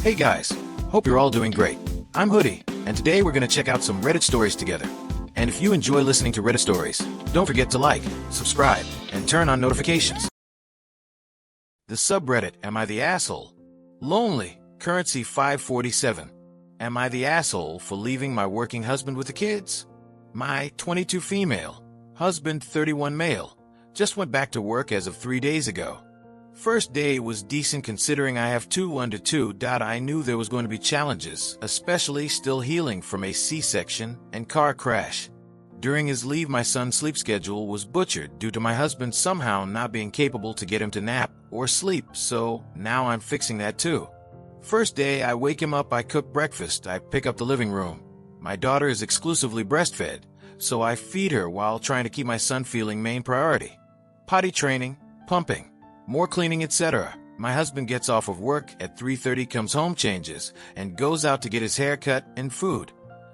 Hey guys, hope you're all doing great. I'm Hoodie, and today we're going to check out some Reddit stories together. And if you enjoy listening to Reddit stories, don't forget to like, subscribe, and turn on notifications. The subreddit, Am I the Asshole? Lonely, Currency 547. Am I the asshole for leaving my working husband with the kids? My 22 female, husband 31 male, just went back to work as of 3 days ago. First day was decent considering I have 2 under 2. I knew there was going to be challenges, especially still healing from a C-section and car crash. During his leave, my son's sleep schedule was butchered due to my husband somehow not being capable to get him to nap or sleep, so now I'm fixing that too. First day, I wake him up, I cook breakfast, I pick up the living room. My daughter is exclusively breastfed, so I feed her while trying to keep my son feeling main priority. Potty training, pumping, more cleaning, etc. My husband gets off of work at 3:30, comes home, changes, and goes out to get his hair cut and food.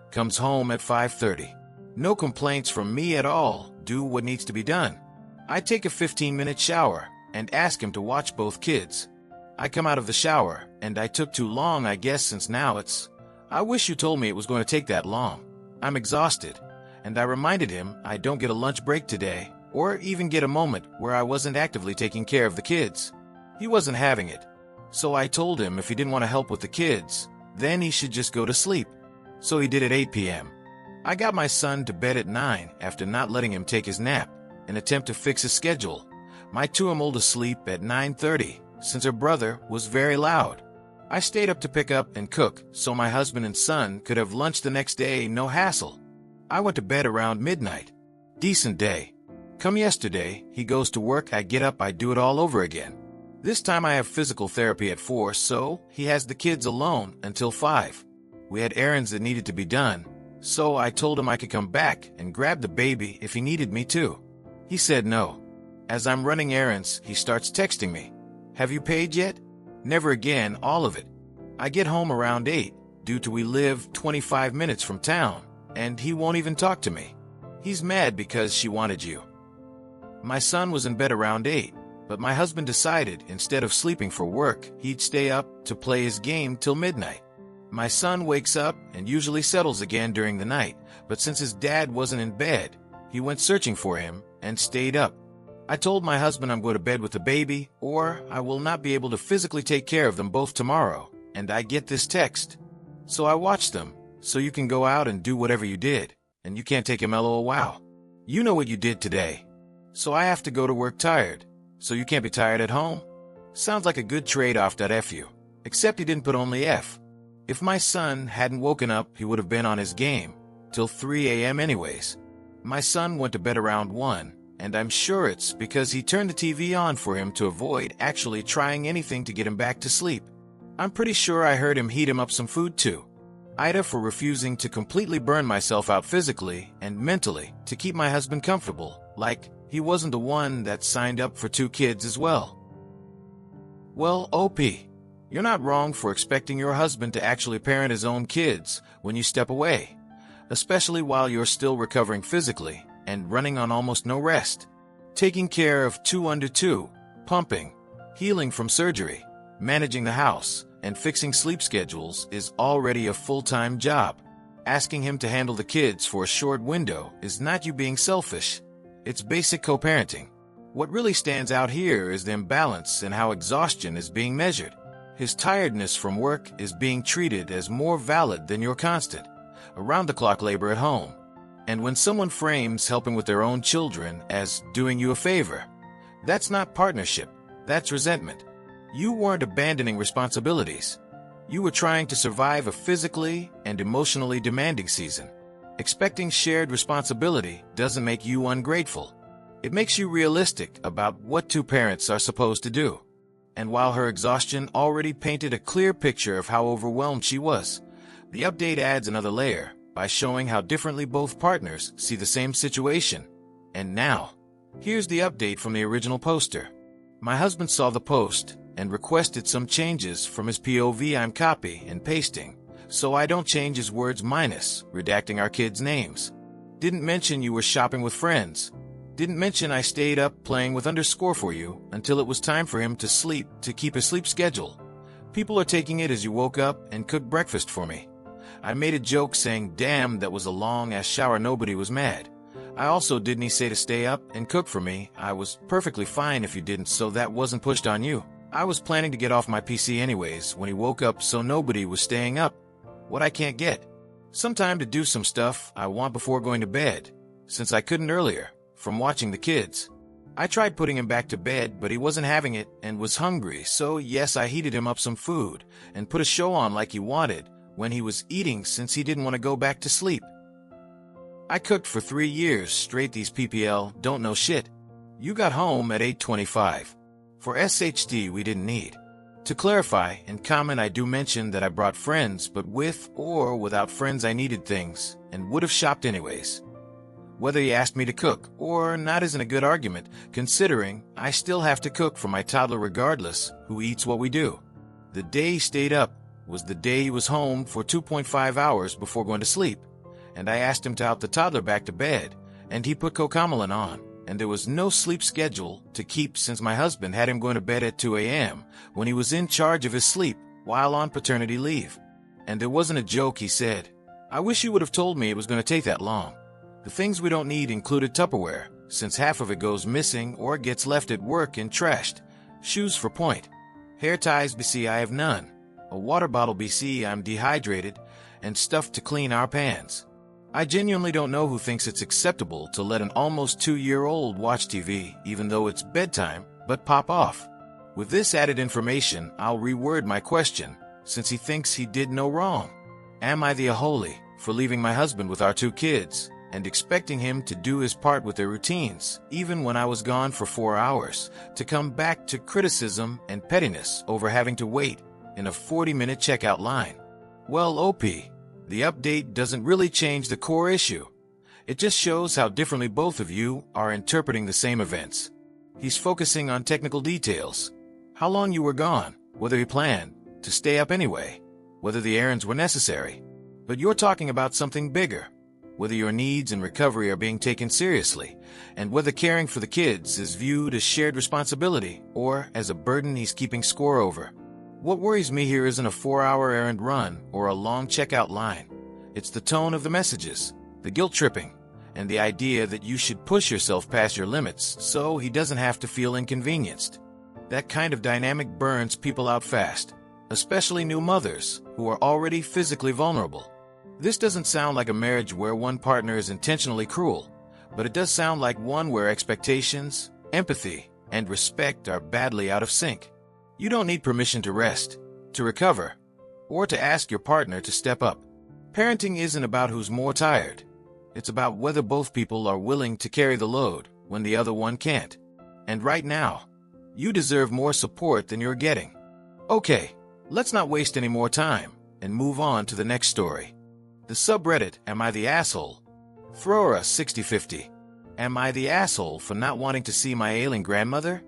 Comes home at 5:30. No complaints from me at all, do what needs to be done. I take a 15-minute shower and ask him to watch both kids. I come out of the shower, and I took too long, I guess, since now I wish you told me it was going to take that long. I'm exhausted, and I reminded him I don't get a lunch break today, or even get a moment where I wasn't actively taking care of the kids. He wasn't having it. So I told him if he didn't want to help with the kids, then he should just go to sleep. So he did at 8 p.m. I got my son to bed at 9 after not letting him take his nap, an attempt to fix his schedule. My 2-year-old asleep at 9:30 since her brother was very loud. I stayed up to pick up and cook so my husband and son could have lunch the next day, no hassle. I went to bed around midnight. Decent day. Come yesterday, he goes to work, I get up, I do it all over again. This time I have physical therapy at 4, so he has the kids alone until 5. We had errands that needed to be done, so I told him I could come back and grab the baby if he needed me to. He said no. As I'm running errands, he starts texting me. Have you paid yet? Never again, all of it. I get home around 8, due to we live 25 minutes from town, and he won't even talk to me. He's mad because she wanted you. My son was in bed around 8, but my husband decided instead of sleeping for work, he'd stay up to play his game till midnight. My son wakes up and usually settles again during the night, but since his dad wasn't in bed, he went searching for him and stayed up. I told my husband I'm going to bed with the baby, or I will not be able to physically take care of them both tomorrow, and I get this text. So I watched them, so you can go out and do whatever you did, and you can't take him LOL. Wow. You know what you did today. So I have to go to work tired, so you can't be tired at home? Sounds like a good trade-off. F you. Except he didn't put only F. If my son hadn't woken up, he would have been on his game till 3 a.m. anyways. My son went to bed around 1, and I'm sure it's because he turned the TV on for him to avoid actually trying anything to get him back to sleep. I'm pretty sure I heard him heat him up some food too. Aita for refusing to completely burn myself out physically and mentally to keep my husband comfortable, like he wasn't the one that signed up for 2 kids as well. Well, OP, you're not wrong for expecting your husband to actually parent his own kids when you step away, especially while you're still recovering physically and running on almost no rest. Taking care of 2 under 2, pumping, healing from surgery, managing the house, and fixing sleep schedules is already a full-time job. Asking him to handle the kids for a short window is not you being selfish. It's basic co-parenting. What really stands out here is the imbalance in how exhaustion is being measured. His tiredness from work is being treated as more valid than your constant, around-the-clock labor at home. And when someone frames helping with their own children as doing you a favor, that's not partnership, that's resentment. You weren't abandoning responsibilities. You were trying to survive a physically and emotionally demanding season. Expecting shared responsibility doesn't make you ungrateful. It makes you realistic about what 2 parents are supposed to do. And while her exhaustion already painted a clear picture of how overwhelmed she was, the update adds another layer by showing how differently both partners see the same situation. And now, here's the update from the original poster. My husband saw the post and requested some changes from his POV. I'm copy and pasting, so I don't change his words minus redacting our kids' names. Didn't mention you were shopping with friends. Didn't mention I stayed up playing with underscore for you until it was time for him to sleep to keep his sleep schedule. People are taking it as you woke up and cooked breakfast for me. I made a joke saying, damn, that was a long-ass shower, nobody was mad. I also didn't say to stay up and cook for me. I was perfectly fine if you didn't, so that wasn't pushed on you. I was planning to get off my PC anyways when he woke up, so nobody was staying up. What I can't get? Some time to do some stuff I want before going to bed, since I couldn't earlier, from watching the kids. I tried putting him back to bed, but he wasn't having it and was hungry, so yes, I heated him up some food and put a show on like he wanted when he was eating since he didn't want to go back to sleep. I cooked for 3 years straight. These PPL don't know shit. You got home at 8:25. For SHD we didn't need. To clarify and comment, I do mention that I brought friends, but with or without friends I needed things and would have shopped anyways. Whether he asked me to cook or not isn't a good argument, considering I still have to cook for my toddler regardless who eats what we do. The day he stayed up was the day he was home for 2.5 hours before going to sleep, and I asked him to help the toddler back to bed, and he put Cocomelon on, and there was no sleep schedule to keep since my husband had him going to bed at 2 a.m. when he was in charge of his sleep while on paternity leave. And there wasn't a joke, he said. I wish you would have told me it was going to take that long. The things we don't need included Tupperware, since half of it goes missing or gets left at work and trashed. Shoes for point. Hair ties, BC, I have none. A water bottle, BC, I'm dehydrated, and stuff to clean our pans. I genuinely don't know who thinks it's acceptable to let an almost 2-year-old watch TV, even though it's bedtime, but pop off. With this added information, I'll reword my question, since he thinks he did no wrong. Am I the Aholy for leaving my husband with our 2 kids and expecting him to do his part with their routines, even when I was gone for 4 hours, to come back to criticism and pettiness over having to wait in a 40-minute checkout line? Well, OP, the update doesn't really change the core issue. It just shows how differently both of you are interpreting the same events. He's focusing on technical details. How long you were gone, whether he planned to stay up anyway, whether the errands were necessary. But you're talking about something bigger, whether your needs and recovery are being taken seriously, and whether caring for the kids is viewed as shared responsibility or as a burden he's keeping score over. What worries me here isn't a 4-hour errand run or a long checkout line. It's the tone of the messages, the guilt tripping, and the idea that you should push yourself past your limits so he doesn't have to feel inconvenienced. That kind of dynamic burns people out fast, especially new mothers who are already physically vulnerable. This doesn't sound like a marriage where one partner is intentionally cruel, but it does sound like one where expectations, empathy, and respect are badly out of sync. You don't need permission to rest, to recover, or to ask your partner to step up. Parenting isn't about who's more tired. It's about whether both people are willing to carry the load when the other one can't. And right now, you deserve more support than you're getting. Okay, let's not waste any more time and move on to the next story. The subreddit, Am I the Asshole? Throra 6050. Am I the asshole for not wanting to see my ailing grandmother?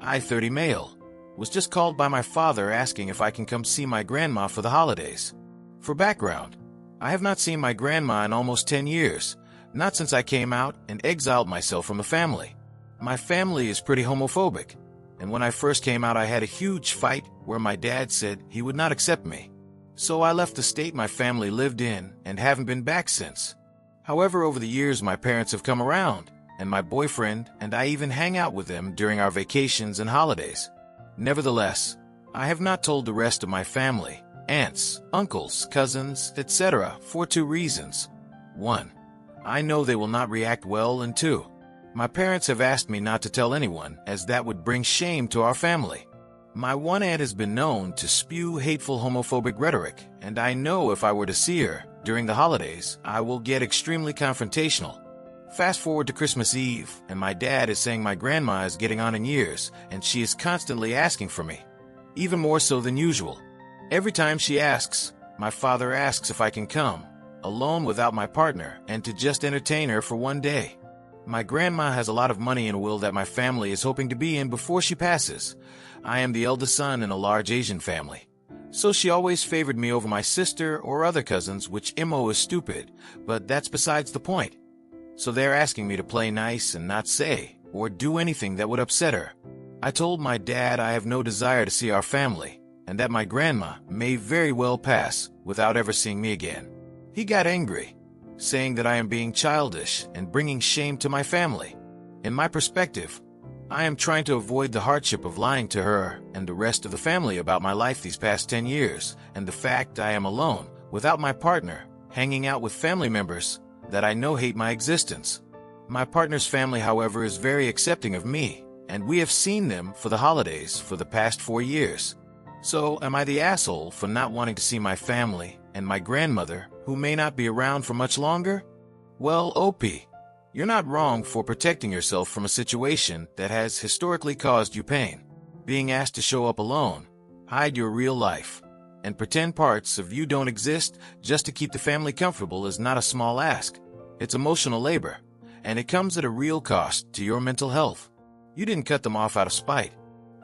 I, 30 male, was just called by my father asking if I can come see my grandma for the holidays. For background, I have not seen my grandma in almost 10 years, not since I came out and exiled myself from the family. My family is pretty homophobic, and when I first came out I had a huge fight where my dad said he would not accept me. So I left the state my family lived in and haven't been back since. However, over the years my parents have come around, and my boyfriend and I even hang out with them during our vacations and holidays. Nevertheless, I have not told the rest of my family, aunts, uncles, cousins, etc. for 2 reasons. 1. I know they will not react well, and 2. My parents have asked me not to tell anyone as that would bring shame to our family. My one aunt has been known to spew hateful homophobic rhetoric, and I know if I were to see her during the holidays, I will get extremely confrontational. Fast forward to Christmas Eve, and my dad is saying my grandma is getting on in years, and she is constantly asking for me, even more so than usual. Every time she asks, my father asks if I can come, alone without my partner, and to just entertain her for 1 day. My grandma has a lot of money and will that my family is hoping to be in before she passes. I am the eldest son in a large Asian family, so she always favored me over my sister or other cousins, which MO is stupid, but that's besides the point. So they're asking me to play nice and not say or do anything that would upset her. I told my dad I have no desire to see our family, and that my grandma may very well pass without ever seeing me again. He got angry, saying that I am being childish and bringing shame to my family. In my perspective, I am trying to avoid the hardship of lying to her and the rest of the family about my life these past 10 years and the fact I am alone, without my partner, hanging out with family members that I know hate my existence. My partner's family, however, is very accepting of me, and we have seen them for the holidays for the past 4 years. So, am I the asshole for not wanting to see my family and my grandmother, who may not be around for much longer? Well, OP, you're not wrong for protecting yourself from a situation that has historically caused you pain. Being asked to show up alone, hide your real life, and pretend parts of you don't exist just to keep the family comfortable is not a small ask. It's emotional labor, and it comes at a real cost to your mental health. You didn't cut them off out of spite.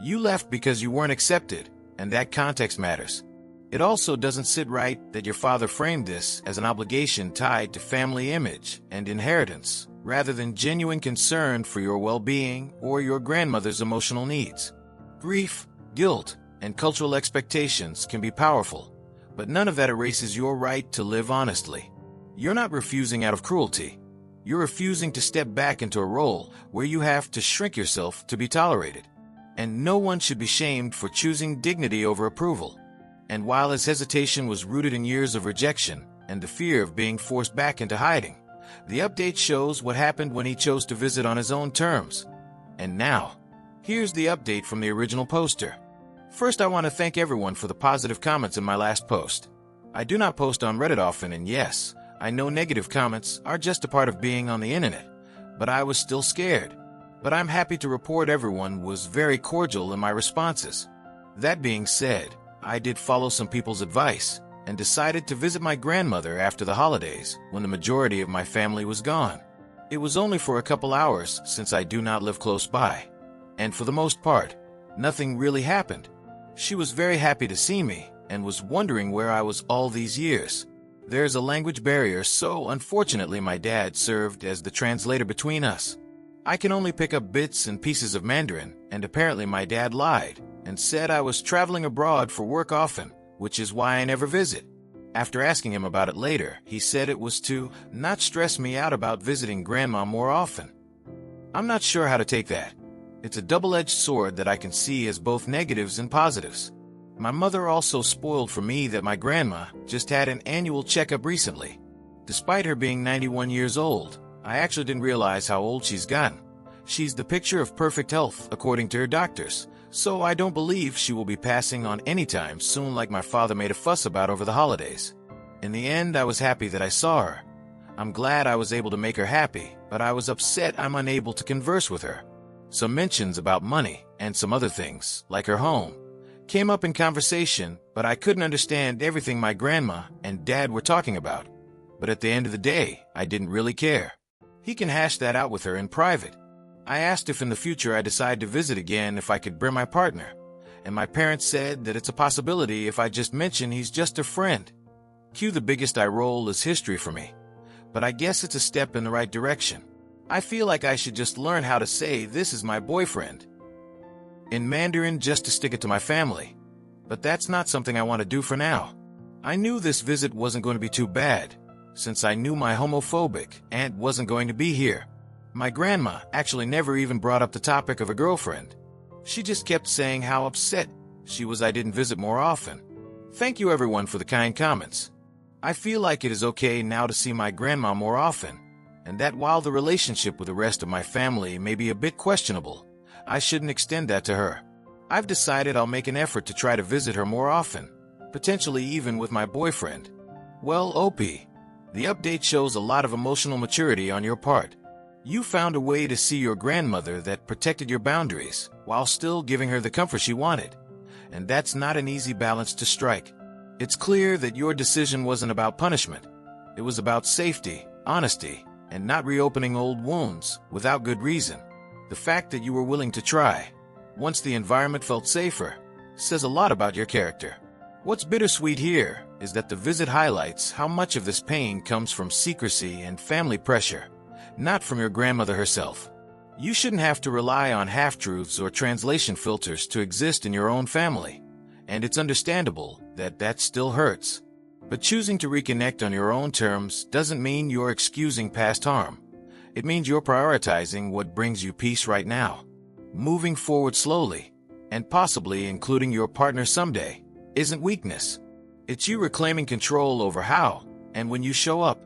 You left because you weren't accepted, and that context matters. It also doesn't sit right that your father framed this as an obligation tied to family image and inheritance, rather than genuine concern for your well-being or your grandmother's emotional needs. Grief, guilt, and cultural expectations can be powerful, but none of that erases your right to live honestly. You're not refusing out of cruelty. You're refusing to step back into a role where you have to shrink yourself to be tolerated. And no one should be shamed for choosing dignity over approval. And while his hesitation was rooted in years of rejection and the fear of being forced back into hiding, the update shows what happened when he chose to visit on his own terms. And now, here's the update from the original poster. First, I want to thank everyone for the positive comments in my last post. I do not post on Reddit often, and yes, I know negative comments are just a part of being on the internet, but I was still scared. But I'm happy to report everyone was very cordial in my responses. That being said, I did follow some people's advice and decided to visit my grandmother after the holidays when the majority of my family was gone. It was only for a couple hours since I do not live close by, and for the most part, nothing really happened. She was very happy to see me and was wondering where I was all these years. There's a language barrier, so unfortunately my dad served as the translator between us. I can only pick up bits and pieces of Mandarin, and apparently my dad lied and said I was traveling abroad for work often, which is why I never visit. After asking him about it later, he said it was to not stress me out about visiting grandma more often. I'm not sure how to take that. It's a double-edged sword that I can see as both negatives and positives. My mother also spoiled for me that my grandma just had an annual checkup recently. Despite her being 91 years old, I actually didn't realize how old she's gotten. She's the picture of perfect health, according to her doctors, so I don't believe she will be passing on anytime soon like my father made a fuss about over the holidays. In the end, I was happy that I saw her. I'm glad I was able to make her happy, but I was upset I'm unable to converse with her. Some mentions about money and some other things, like her home, came up in conversation, but I couldn't understand everything my grandma and dad were talking about. But at the end of the day, I didn't really care. He can hash that out with her in private. I asked if in the future I decide to visit again if I could bring my partner, and my parents said that it's a possibility if I just mention he's just a friend. Cue the biggest eye roll is history for me, but I guess it's a step in the right direction. I feel like I should just learn how to say this is my boyfriend in Mandarin just to stick it to my family, but that's not something I want to do for now. I knew this visit wasn't going to be too bad, since I knew my homophobic aunt wasn't going to be here. My grandma actually never even brought up the topic of a girlfriend. She just kept saying how upset she was I didn't visit more often. Thank you everyone for the kind comments. I feel like it is okay now to see my grandma more often, and that while the relationship with the rest of my family may be a bit questionable, I shouldn't extend that to her. I've decided I'll make an effort to try to visit her more often, potentially even with my boyfriend. Well, OP, the update shows a lot of emotional maturity on your part. You found a way to see your grandmother that protected your boundaries while still giving her the comfort she wanted. And that's not an easy balance to strike. It's clear that your decision wasn't about punishment. It was about safety, honesty, and not reopening old wounds without good reason. The fact that you were willing to try, once the environment felt safer, says a lot about your character. What's bittersweet here is that the visit highlights how much of this pain comes from secrecy and family pressure, not from your grandmother herself. You shouldn't have to rely on half-truths or translation filters to exist in your own family. and it's understandable that that still hurts. But choosing to reconnect on your own terms doesn't mean you're excusing past harm. It means you're prioritizing what brings you peace right now. Moving forward slowly, and possibly including your partner someday, isn't weakness. It's you reclaiming control over how and when you show up.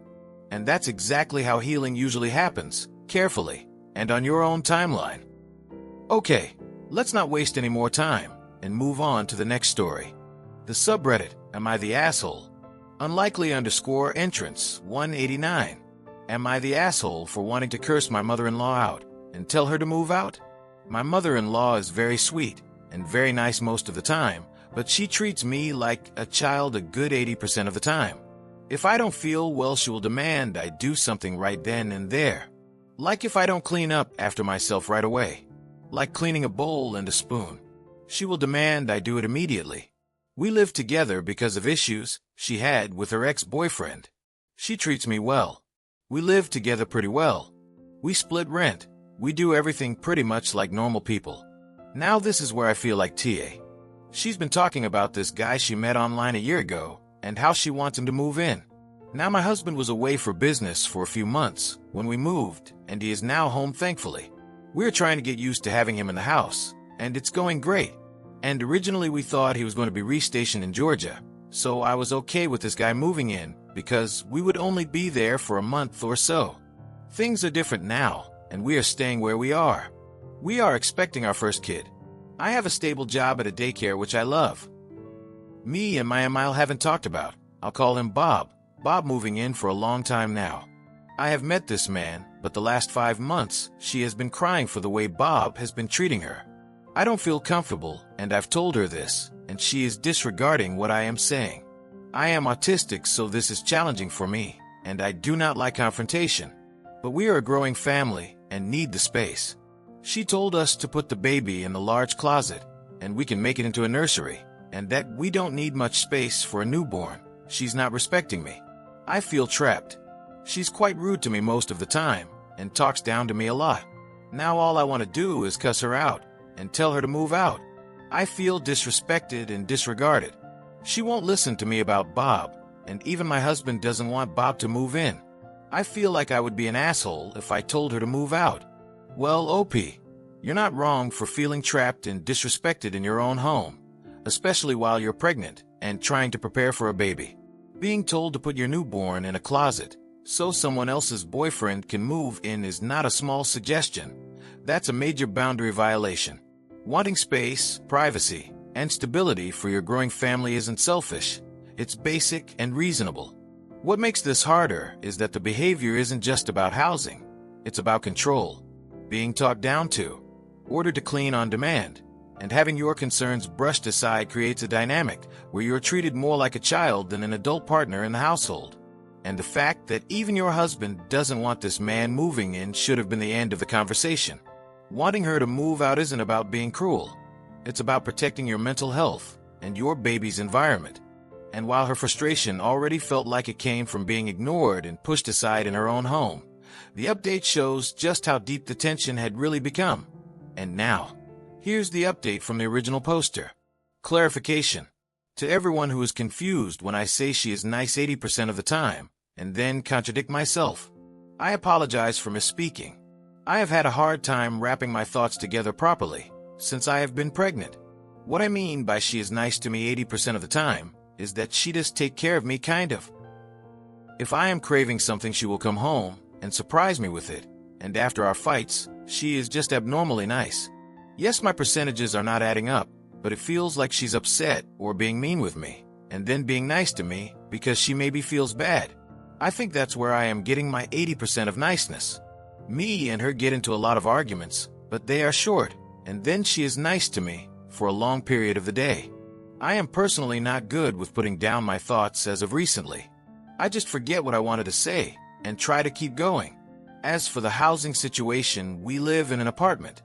And that's exactly how healing usually happens, carefully, and on your own timeline. Okay, let's not waste any more time and move on to the next story. The subreddit, Am I the Asshole? Unlikely _ entrance 189. Am I the asshole for wanting to curse my mother-in-law out and tell her to move out? My mother-in-law is very sweet and very nice most of the time, but she treats me like a child a good 80% of the time. If I don't feel well, she will demand I do something right then and there. Like if I don't clean up after myself right away. Like cleaning a bowl and a spoon. She will demand I do it immediately. We live together because of issues she had with her ex-boyfriend. She treats me well. We live together pretty well. We split rent. We do everything pretty much like normal people. Now this is where I feel like TA. She's been talking about this guy she met online a year ago and how she wants him to move in. Now my husband was away for business for a few months when we moved, and he is now home thankfully. We're trying to get used to having him in the house, and it's going great. And originally we thought he was going to be restationed in Georgia, so I was okay with this guy moving in because we would only be there for a month or so. Things are different now, and we are staying where we are. We are expecting our first kid. I have a stable job at a daycare which I love. Me and my Emile haven't talked about. I'll call him Bob. Bob moving in for a long time now. I have met this man, but the last 5 months she has been crying for the way Bob has been treating her. I don't feel comfortable, and I've told her this, and she is disregarding what I am saying. I am autistic, so this is challenging for me, and I do not like confrontation. But we are a growing family and need the space. She told us to put the baby in the large closet, and we can make it into a nursery, and that we don't need much space for a newborn. She's not respecting me. I feel trapped. She's quite rude to me most of the time, and talks down to me a lot. Now all I want to do is cuss her out and tell her to move out. I feel disrespected and disregarded. She won't listen to me about Bob, and even my husband doesn't want Bob to move in. I feel like I would be an asshole if I told her to move out. Well, OP, you're not wrong for feeling trapped and disrespected in your own home, especially while you're pregnant and trying to prepare for a baby. Being told to put your newborn in a closet so someone else's boyfriend can move in is not a small suggestion. That's a major boundary violation. Wanting space, privacy, and stability for your growing family isn't selfish. It's basic and reasonable. What makes this harder is that the behavior isn't just about housing. It's about control, being talked down to, ordered to clean on demand, and having your concerns brushed aside creates a dynamic where you're treated more like a child than an adult partner in the household. And the fact that even your husband doesn't want this man moving in should have been the end of the conversation. Wanting her to move out isn't about being cruel. It's about protecting your mental health and your baby's environment. And while her frustration already felt like it came from being ignored and pushed aside in her own home, the update shows just how deep the tension had really become. And now, here's the update from the original poster. Clarification. To everyone who is confused when I say she is nice 80% of the time, and then contradict myself, I apologize for misspeaking. I have had a hard time wrapping my thoughts together properly since I have been pregnant. What I mean by she is nice to me 80% of the time is that she does take care of me, kind of. If I am craving something, she will come home and surprise me with it, and after our fights, she is just abnormally nice. Yes, my percentages are not adding up, but it feels like she's upset or being mean with me, and then being nice to me because she maybe feels bad. I think that's where I am getting my 80% of niceness. Me and her get into a lot of arguments, but they are short, and then she is nice to me for a long period of the day. I am personally not good with putting down my thoughts as of recently. I just forget what I wanted to say and try to keep going. As for the housing situation, we live in an apartment,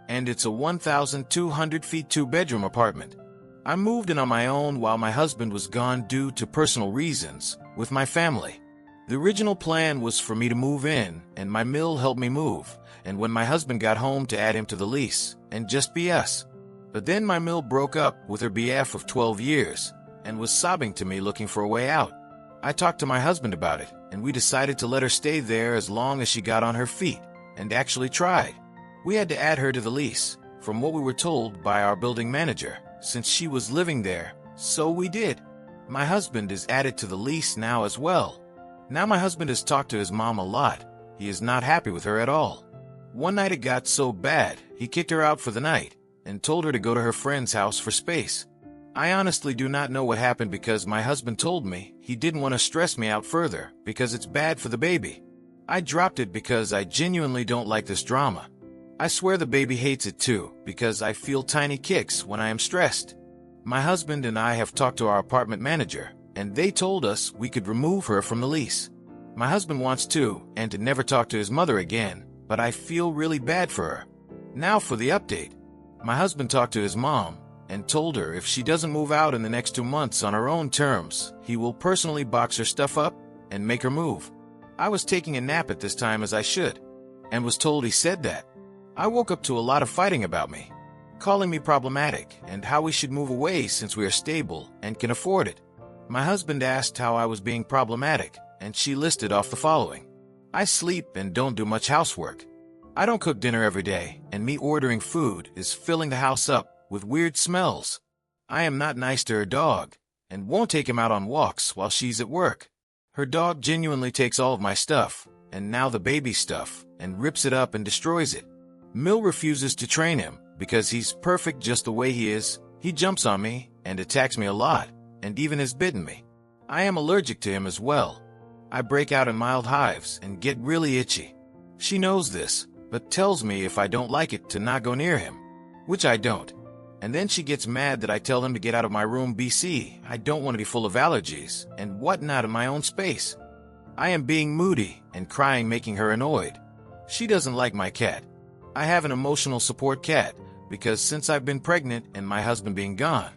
and it's a 1,200 feet 2-bedroom apartment. I moved in on my own while my husband was gone due to personal reasons with my family. The original plan was for me to move in and my mill helped me move, and when my husband got home to add him to the lease and just be us. But then my Mill broke up with her BF of 12 years and was sobbing to me looking for a way out. I talked to my husband about it, and we decided to let her stay there as long as she got on her feet, and actually tried. We had to add her to the lease, from what we were told by our building manager, since she was living there, so we did. My husband is added to the lease now as well. Now my husband has talked to his mom a lot. He is not happy with her at all. One night it got so bad, he kicked her out for the night and told her to go to her friend's house for space. I honestly do not know what happened because my husband told me he didn't want to stress me out further because it's bad for the baby. I dropped it because I genuinely don't like this drama. I swear the baby hates it too because I feel tiny kicks when I am stressed. My husband and I have talked to our apartment manager, and they told us we could remove her from the lease. My husband wants to, and to never talk to his mother again, but I feel really bad for her. Now for the update. My husband talked to his mom and told her if she doesn't move out in the next 2 months on her own terms, he will personally box her stuff up and make her move. I was taking a nap at this time as I should, and was told he said that. I woke up to a lot of fighting about me, calling me problematic and how we should move away since we are stable and can afford it. My husband asked how I was being problematic, and she listed off the following. I sleep and don't do much housework. I don't cook dinner every day, and me ordering food is filling the house up with weird smells. I am not nice to her dog, and won't take him out on walks while she's at work. Her dog genuinely takes all of my stuff, and now the baby stuff, and rips it up and destroys it. Mill refuses to train him because he's perfect just the way he is. He jumps on me and attacks me a lot, and even has bitten me. I am allergic to him as well. I break out in mild hives and get really itchy. She knows this, but tells me if I don't like it to not go near him, which I don't. And then she gets mad that I tell him to get out of my room BC. I don't want to be full of allergies and whatnot in my own space. I am being moody and crying, making her annoyed. She doesn't like my cat. I have an emotional support cat because since I've been pregnant and my husband being gone,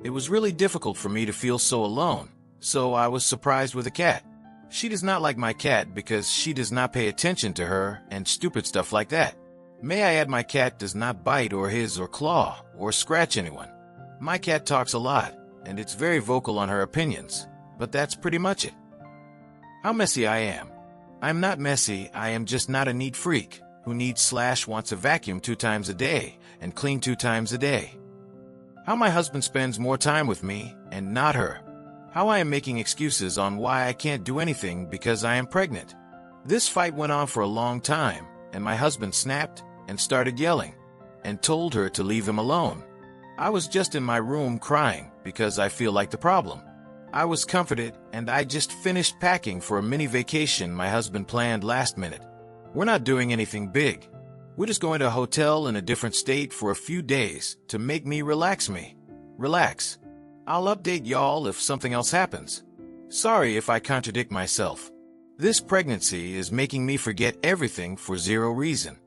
it was really difficult for me to feel so alone, so I was surprised with a cat. She does not like my cat because she does not pay attention to her and stupid stuff like that. May I add, my cat does not bite or hiss or claw or scratch anyone. My cat talks a lot, and it's very vocal on her opinions, but that's pretty much it. How messy I am. I'm not messy, I am just not a neat freak who needs/wants a vacuum 2 times a day and clean 2 times a day. How my husband spends more time with me and not her. How I am making excuses on why I can't do anything because I am pregnant. This fight went on for a long time, and my husband snapped and started yelling and told her to leave him alone. I was just in my room crying because I feel like the problem. I was comforted, and I just finished packing for a mini vacation my husband planned last minute. We're not doing anything big. We're just going to a hotel in a different state for a few days to make me relax. I'll update y'all if something else happens. Sorry if I contradict myself. This pregnancy is making me forget everything for zero reason.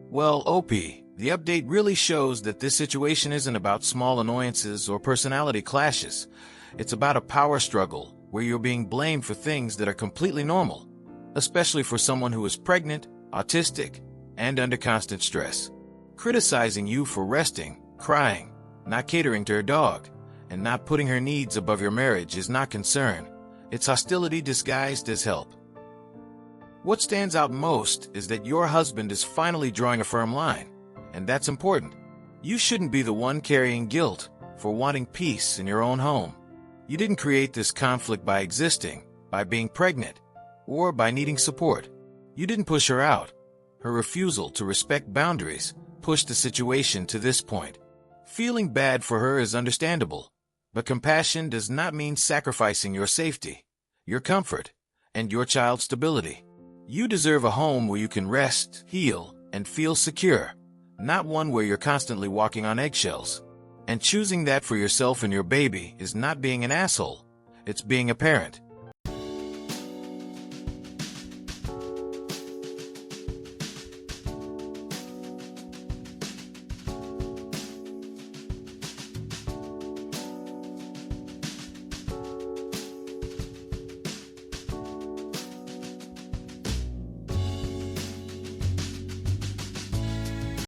Well, OP, the update really shows that this situation isn't about small annoyances or personality clashes. It's about a power struggle where you're being blamed for things that are completely normal, especially for someone who is pregnant, autistic, and under constant stress. Criticizing you for resting, crying, not catering to her dog, and not putting her needs above your marriage is not concern. It's hostility disguised as help. What stands out most is that your husband is finally drawing a firm line, and that's important. You shouldn't be the one carrying guilt for wanting peace in your own home. You didn't create this conflict by existing, by being pregnant, or by needing support. You didn't push her out. Her refusal to respect boundaries pushed the situation to this point. Feeling bad for her is understandable, but compassion does not mean sacrificing your safety, your comfort, and your child's stability. You deserve a home where you can rest, heal, and feel secure, not one where you're constantly walking on eggshells. And choosing that for yourself and your baby is not being an asshole, it's being a parent.